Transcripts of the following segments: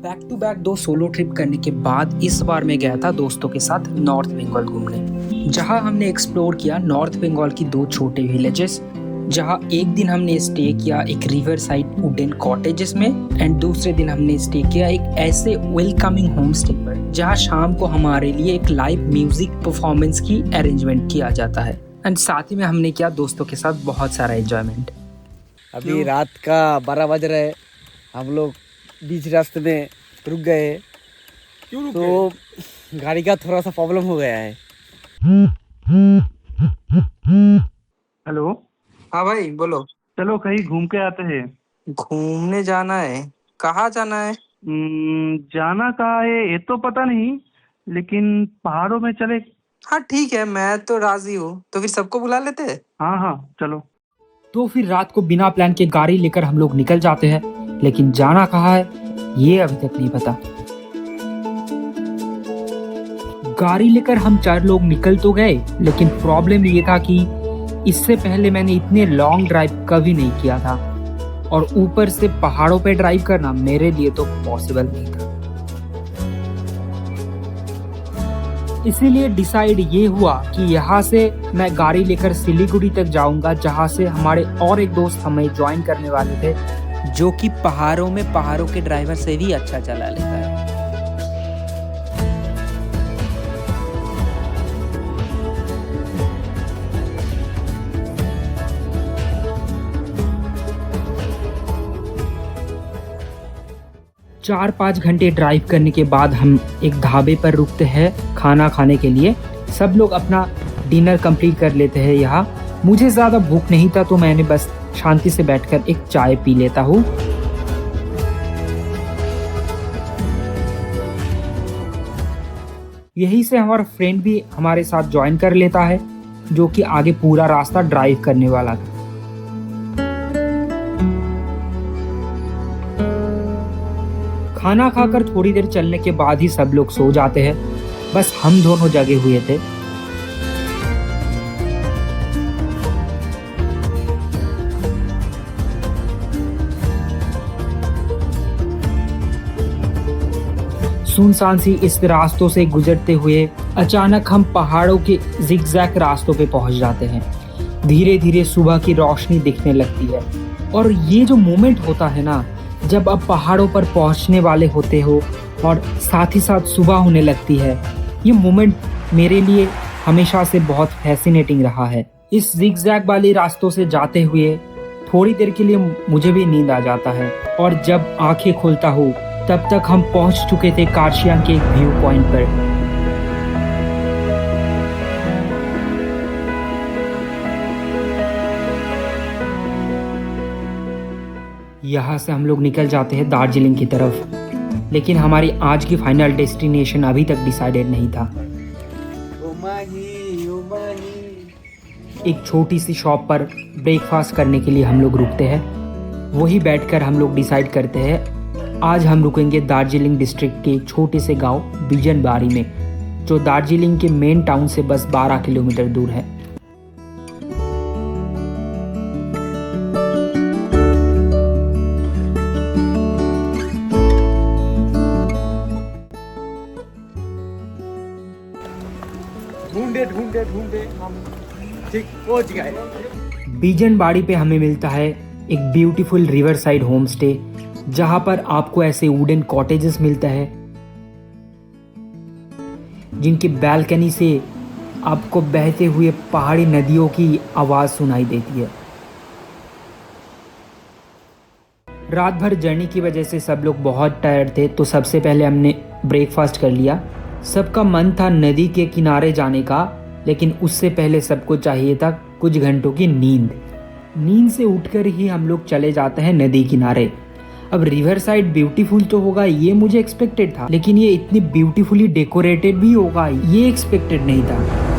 Back to back 2 solo trip करने के बाद इस बार मैं गया था दोस्तों के साथ नॉर्थ बंगाल घूमने, जहां हमने एक्सप्लोर किया नॉर्थ बंगाल की 2 छोटे विलेजेस। जहां एक दिन हमने स्टे किया एक रिवर साइड वुडन कॉटेजेस में एंड दूसरे दिन हमने स्टे किया एक ऐसे वेलकमिंग होम स्टे पर जहां शाम को हमारे लिए एक लाइव म्यूजिक परफॉर्मेंस की अरेंजमेंट किया जाता है एंड साथ ही में हमने किया दोस्तों के साथ बहुत सारा एंजॉयमेंट। अभी रात का 12 बज रहे, हम लोग बीच रास्ते में रुक गए। क्यों रुके? तो गाड़ी का थोड़ा सा प्रॉब्लम हो गया है। हेलो, हाँ भाई बोलो। चलो कहीं घूम के आते हैं। घूमने जाना है? कहाँ जाना है? जाना कहाँ है ये तो पता नहीं, लेकिन पहाड़ों में चले। हाँ ठीक है, मैं तो राजी हूँ। तो फिर सबको बुला लेते हैं। हाँ हाँ चलो। तो फिर रात को बिना प्लान के गाड़ी लेकर हम लोग निकल जाते हैं, लेकिन जाना कहाँ है ये अभी तक नहीं पता। गाड़ी लेकर हम 4 लोग निकल तो गए, लेकिन प्रॉब्लम ये था कि इससे पहले मैंने इतने लॉन्ग ड्राइव कभी नहीं किया था और ऊपर से पहाड़ों पे ड्राइव करना मेरे लिए तो पॉसिबल नहीं था। इसीलिए डिसाइड ये हुआ कि यहाँ से मैं गाड़ी लेकर सिलीगुड़ी तक जाऊंगा, जहाँ से हमारे और एक दोस्त हमें ज्वाइन करने वाले थे, जो कि पहाड़ों में पहाड़ों के ड्राइवर से भी अच्छा चला लेता है। चार 5 घंटे ड्राइव करने के बाद हम एक ढाबे पर रुकते हैं खाना खाने के लिए। सब लोग अपना डिनर कंप्लीट कर लेते हैं यहाँ। मुझे ज़्यादा भूख नहीं था तो मैंने बस शांति से बैठकर एक चाय पी लेता हूँ। यहीं से हमारा फ्रेंड भी हमारे साथ ज्वाइन कर लेता है, जो कि आगे पूरा रास्ता ड्राइव करने वाला था। खाना खाकर थोड़ी देर चलने के बाद ही सब लोग सो जाते हैं, बस हम दोनों जगे हुए थे। सुनसान सी इस रास्तों से गुजरते हुए अचानक हम पहाड़ों के जिगजैग रास्तों पे पहुंच जाते हैं। धीरे धीरे सुबह की रोशनी दिखने लगती है और ये जो मोमेंट होता है ना, जब आप पहाड़ों पर पहुंचने वाले होते हो और साथ ही साथ सुबह होने लगती है, ये मोमेंट मेरे लिए हमेशा से बहुत फैसिनेटिंग रहा है। इस जिगजैग वाले रास्तों से जाते हुए थोड़ी देर के लिए मुझे भी नींद आ जाता है और जब आंखें खोलता हूँ तब तक हम पहुंच चुके थे कार्शियांग के एक व्यू पॉइंट पर। यहाँ से हम लोग निकल जाते हैं दार्जिलिंग की तरफ, लेकिन हमारी आज की फाइनल डेस्टिनेशन अभी तक डिसाइडेड नहीं था। एक छोटी सी शॉप पर ब्रेकफास्ट करने के लिए हम लोग रुकते हैं। वही बैठकर हम लोग डिसाइड करते हैं आज हम रुकेंगे दार्जिलिंग डिस्ट्रिक्ट के एक छोटे से गांव बिजनबारी में, जो दार्जिलिंग के मेन टाउन से बस 12 किलोमीटर दूर है। ढूंढे ढूंढे ढूंढे हम ठीक पहुंच गए। बिजनबाड़ी पे हमें मिलता है एक beautiful river side home stay, जहां पर आपको ऐसे वुडन कॉटेजेस मिलता है जिनकी बालकनी से आपको बहते हुए पहाड़ी नदियों की आवाज सुनाई देती है। रात भर जर्नी की वजह से सब लोग बहुत टायर्ड थे, तो सबसे पहले हमने ब्रेकफास्ट कर लिया। सबका मन था नदी के किनारे जाने का, लेकिन उससे पहले सबको चाहिए था कुछ घंटों की नींद। नींद से उठकर ही हम लोग चले जाते हैं नदी किनारे। अब रिवर साइड ब्यूटीफुल तो होगा ये मुझे एक्सपेक्टेड था, लेकिन ये इतनी ब्यूटीफुली डेकोरेटेड भी होगा ये एक्सपेक्टेड नहीं था।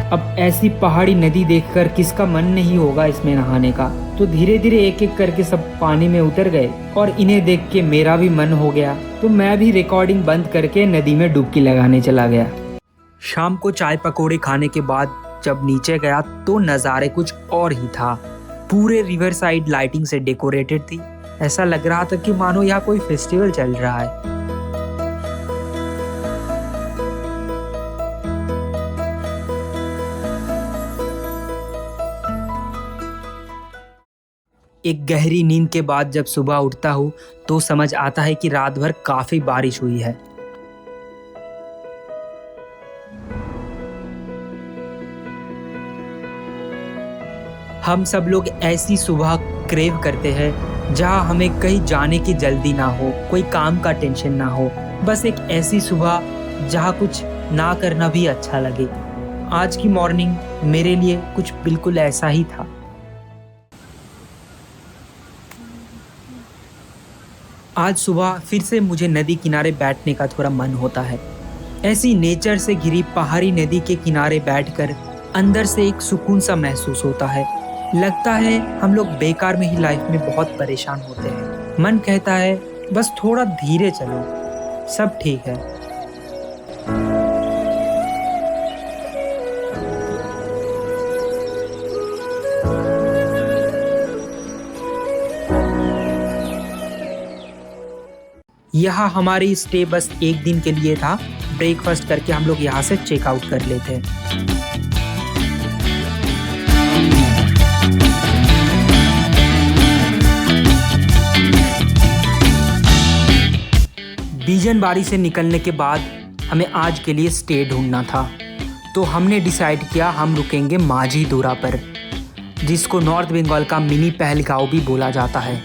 अब ऐसी पहाड़ी नदी देखकर किसका मन नहीं होगा इसमें नहाने का। तो धीरे धीरे एक एक करके सब पानी में उतर गए और इन्हें देख के मेरा भी मन हो गया, तो मैं भी रिकॉर्डिंग बंद करके नदी में डुबकी लगाने चला गया। शाम को चाय पकोड़े खाने के बाद जब नीचे गया तो नज़ारे कुछ और ही था। पूरे रिवर साइड लाइटिंग से डेकोरेटेड थी। ऐसा लग रहा था कि मानो यहाँ कोई फेस्टिवल चल रहा है। एक गहरी नींद के बाद जब सुबह उठता हूँ तो समझ आता है कि रात भर काफी बारिश हुई है। हम सब लोग ऐसी सुबह क्रेव करते हैं जहाँ हमें कहीं जाने की जल्दी ना हो, कोई काम का टेंशन ना हो, बस एक ऐसी सुबह जहाँ कुछ ना करना भी अच्छा लगे। आज की मॉर्निंग मेरे लिए कुछ बिल्कुल ऐसा ही था। आज सुबह फिर से मुझे नदी किनारे बैठने का थोड़ा मन होता है। ऐसी नेचर से घिरी पहाड़ी नदी के किनारे बैठकर अंदर से एक सुकून सा महसूस होता है। लगता है हम लोग बेकार में ही लाइफ में बहुत परेशान होते हैं। मन कहता है बस थोड़ा धीरे चलो, सब ठीक है। यहाँ हमारी स्टे बस एक दिन के लिए था। ब्रेकफास्ट करके हम लोग यहाँ से चेकआउट कर लेते हैं। बीजनबारी से निकलने के बाद हमें आज के लिए स्टे ढूंढना था, तो हमने डिसाइड किया हम रुकेंगे माझीधुरा पर, जिसको नॉर्थ बंगाल का मिनी पहलगांव भी बोला जाता है।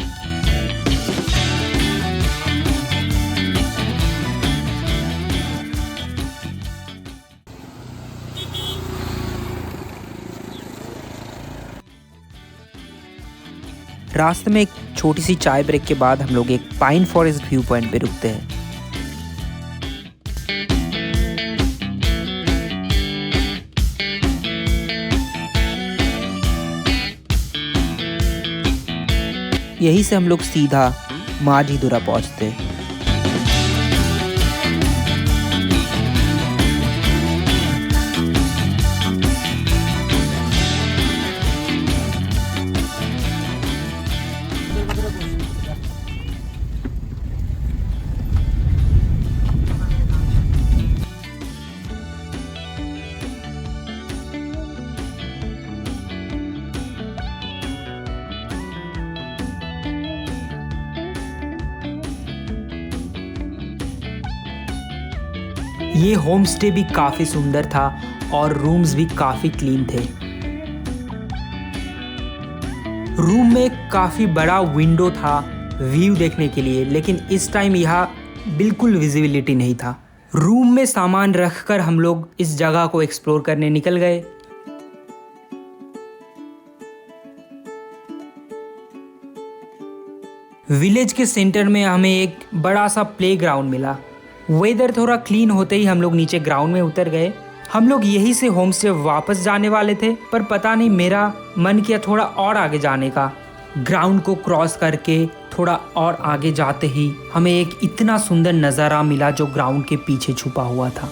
रास्ते में एक छोटी सी चाय ब्रेक के बाद हम लोग एक पाइन फॉरेस्ट व्यू पॉइंट पे रुकते हैं। यहीं से हम लोग सीधा माझीधुरा पहुंचते हैं। ये होम स्टे भी काफ़ी सुंदर था और रूम्स भी काफ़ी क्लीन थे। रूम में काफ़ी बड़ा विंडो था व्यू देखने के लिए, लेकिन इस टाइम यहाँ बिल्कुल विजिबिलिटी नहीं था। रूम में सामान रखकर हम लोग इस जगह को एक्सप्लोर करने निकल गए। विलेज के सेंटर में हमें एक बड़ा सा प्लेग्राउंड मिला। वेदर थोड़ा क्लीन होते ही हम लोग नीचे ग्राउंड में उतर गए। हम लोग यहीं से होम स्टे वापस जाने वाले थे, पर पता नहीं मेरा मन किया थोड़ा और आगे जाने का। ग्राउंड को क्रॉस करके थोड़ा और आगे जाते ही हमें एक इतना सुंदर नज़ारा मिला जो ग्राउंड के पीछे छुपा हुआ था।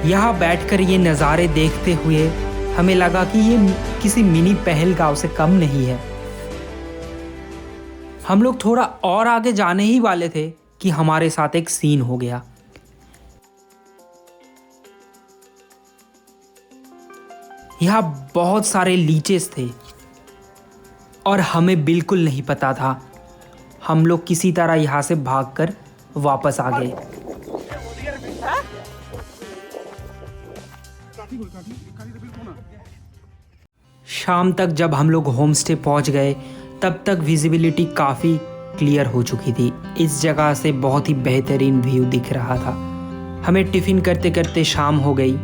यहाँ बैठकर ये नज़ारे देखते हुए हमें लगा कि ये किसी मिनी पहलगांव से कम नहीं है। हम लोग थोड़ा और आगे जाने ही वाले थे कि हमारे साथ एक सीन हो गया। यहाँ बहुत सारे लीचेस थे और हमें बिल्कुल नहीं पता था। हम लोग किसी तरह यहाँ से भागकर वापस आ गए। शाम तक जब हम लोग होम स्टे पहुँच गए तब तक विजिबिलिटी काफ़ी क्लियर हो चुकी थी। इस जगह से बहुत ही बेहतरीन व्यू दिख रहा था। हमें टिफ़िन करते करते शाम हो गई।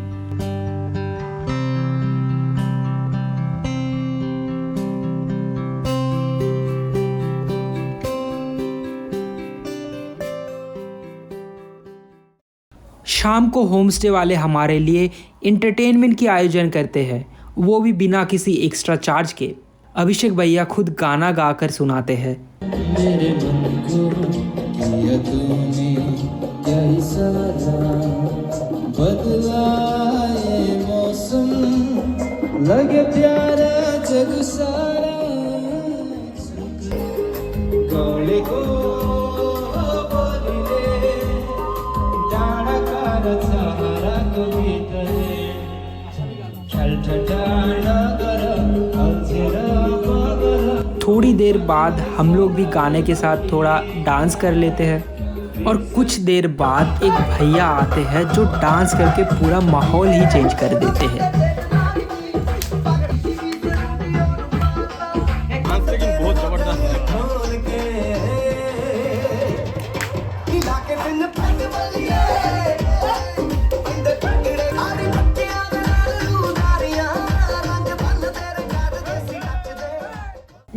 शाम को होमस्टे वाले हमारे लिए एंटरटेनमेंट की आयोजन करते हैं, वो भी बिना किसी एक्स्ट्रा चार्ज के। अभिषेक भैया खुद गाना गाकर सुनाते हैं। मेरे मन को किया तूने क्या इशारा, बदला ये मौसम, लगे प्यारा जग सारा, कौले को बोलिले डाड़ा कार सहारा को भीतरे छल ठठाना कर अलझेरा पागल। थोड़ी देर बाद हम लोग भी गाने के साथ थोड़ा डांस कर लेते हैं और कुछ देर बाद एक भैया आते हैं जो डांस करके पूरा माहौल ही चेंज कर देते हैं।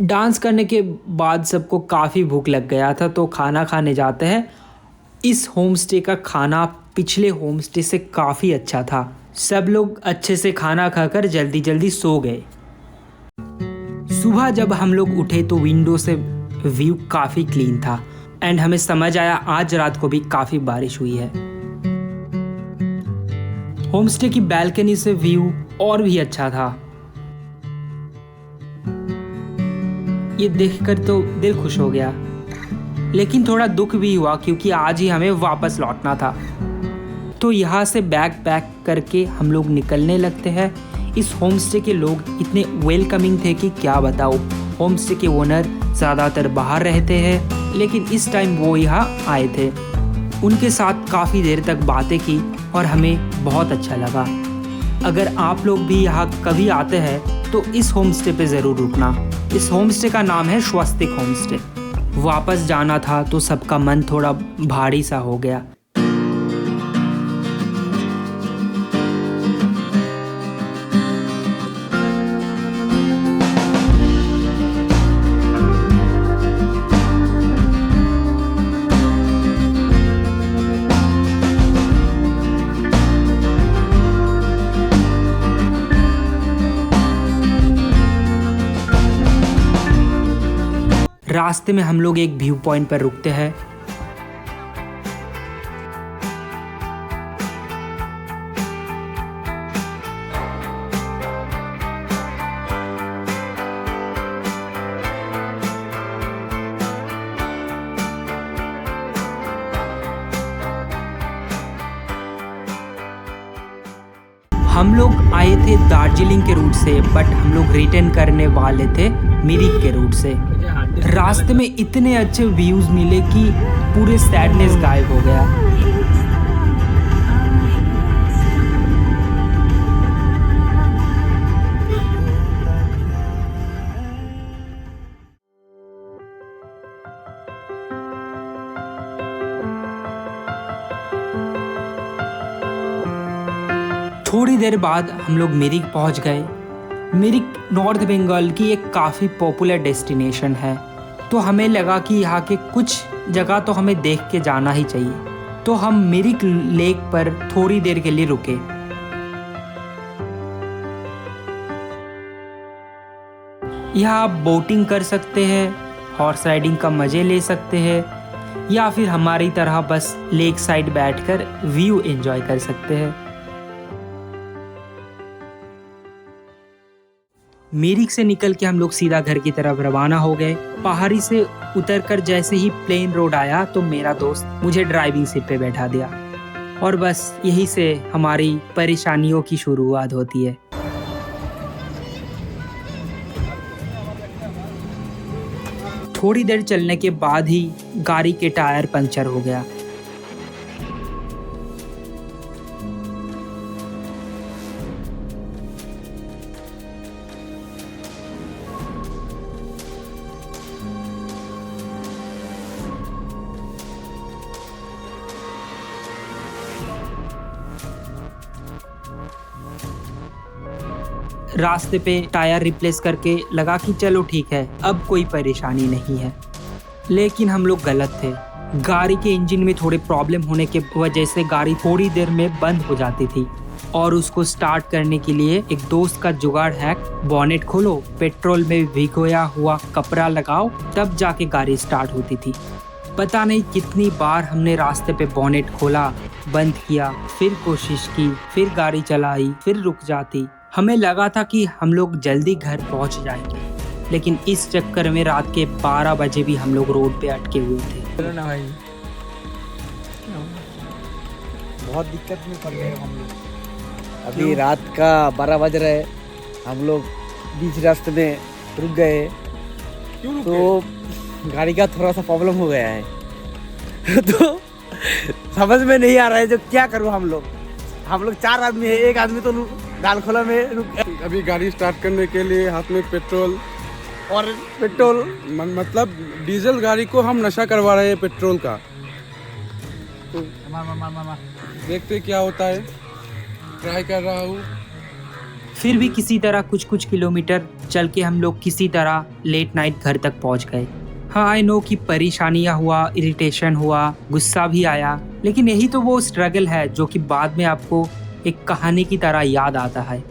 डांस करने के बाद सबको काफ़ी भूख लग गया था तो खाना खाने जाते हैं। इस होमस्टे का खाना पिछले होमस्टे से काफ़ी अच्छा था। सब लोग अच्छे से खाना खाकर जल्दी जल्दी सो गए। सुबह जब हम लोग उठे तो विंडो से व्यू काफ़ी क्लीन था एंड हमें समझ आया आज रात को भी काफ़ी बारिश हुई है। होमस्टे की बैल्कनी से व्यू और भी अच्छा था। ये देखकर तो दिल खुश हो गया, लेकिन थोड़ा दुख भी हुआ क्योंकि आज ही हमें वापस लौटना था। तो यहाँ से बैग पैक करके हम लोग निकलने लगते हैं। इस होमस्टे के लोग इतने वेलकमिंग थे कि क्या बताओ। होमस्टे के ओनर ज़्यादातर बाहर रहते हैं, लेकिन इस टाइम वो यहाँ आए थे। उनके साथ काफ़ी देर तक बातें की और हमें बहुत अच्छा लगा। अगर आप लोग भी यहाँ कभी आते हैं तो इस होमस्टे पे ज़रूर रुकना। इस होमस्टे का नाम है स्वस्तिक होमस्टे। वापस जाना था तो सबका मन थोड़ा भारी सा हो गया। रास्ते में हम लोग एक व्यू पॉइंट पर रुकते हैं। हम लोग आए थे दार्जिलिंग के रूट से, बट हम लोग रिटर्न करने वाले थे मिरिक के रूट से। रास्ते में इतने अच्छे व्यूज मिले कि पूरे सैडनेस गायब हो गया। थोड़ी देर बाद हम लोग मिरिक पहुंच गए। मिरिक नॉर्थ बंगाल की एक काफ़ी पॉपुलर डेस्टिनेशन है, तो हमें लगा कि यहाँ के कुछ जगह तो हमें देख के जाना ही चाहिए। तो हम मिरिक लेक पर थोड़ी देर के लिए रुके। यहाँ आप बोटिंग कर सकते हैं, हॉर्स राइडिंग का मज़े ले सकते हैं, या फिर हमारी तरह बस लेक साइड बैठकर व्यू एंजॉय कर सकते हैं। मिरिक से निकल के हम लोग सीधा घर की तरफ रवाना हो गए। पहाड़ी से उतरकर जैसे ही प्लेन रोड आया तो मेरा दोस्त मुझे ड्राइविंग सीट पे बैठा दिया और बस यही से हमारी परेशानियों की शुरुआत होती है। थोड़ी देर चलने के बाद ही गाड़ी के टायर पंचर हो गया। रास्ते पे टायर रिप्लेस करके लगा कि चलो ठीक है, अब कोई परेशानी नहीं है। लेकिन हम लोग गलत थे। गाड़ी के इंजन में थोड़े प्रॉब्लम होने के वजह से गाड़ी थोड़ी देर में बंद हो जाती थी और उसको स्टार्ट करने के लिए एक दोस्त का जुगाड़ है, बॉनेट खोलो, पेट्रोल में भिगोया हुआ कपड़ा लगाओ, तब जाके गाड़ी स्टार्ट होती थी। पता नहीं कितनी बार हमने रास्ते पे बॉनेट खोला, बंद किया, फिर कोशिश की, फिर गाड़ी चलाई, फिर रुक जाती। हमें लगा था कि हम लोग जल्दी घर पहुंच जाएंगे, लेकिन इस चक्कर में रात के 12 बजे भी हम लोग रोड पे अटके हुए थे। चलो ना भाई, बहुत दिक्कत में पड़ गए हम लोग। अभी रात का 12 बज रहे हैं, हम लोग बीच रास्ते में रुक गए। तो गाड़ी का थोड़ा सा प्रॉब्लम हो गया है तो समझ में नहीं आ रहा है जो क्या करूँ। हम लोग 4 आदमी है, एक आदमी तो डालखोला में रुक। अभी गाड़ी स्टार्ट करने के लिए हाथ में पेट्रोल मतलब डीजल गाड़ी को हम नशा करवा रहे हैं पेट्रोल का। तो देखते क्या होता है, ट्राई कर रहा हूँ। फिर भी किसी तरह कुछ किलोमीटर चल के हम लोग किसी तरह लेट नाइट घर तक पहुंच गए। हाँ, आई नो कि परेशानियां हुआ, इरिटेशन हुआ, गुस्सा भी आया, लेकिन यही तो वो स्ट्रगल है जो कि बाद में आपको एक कहानी की तरह याद आता है।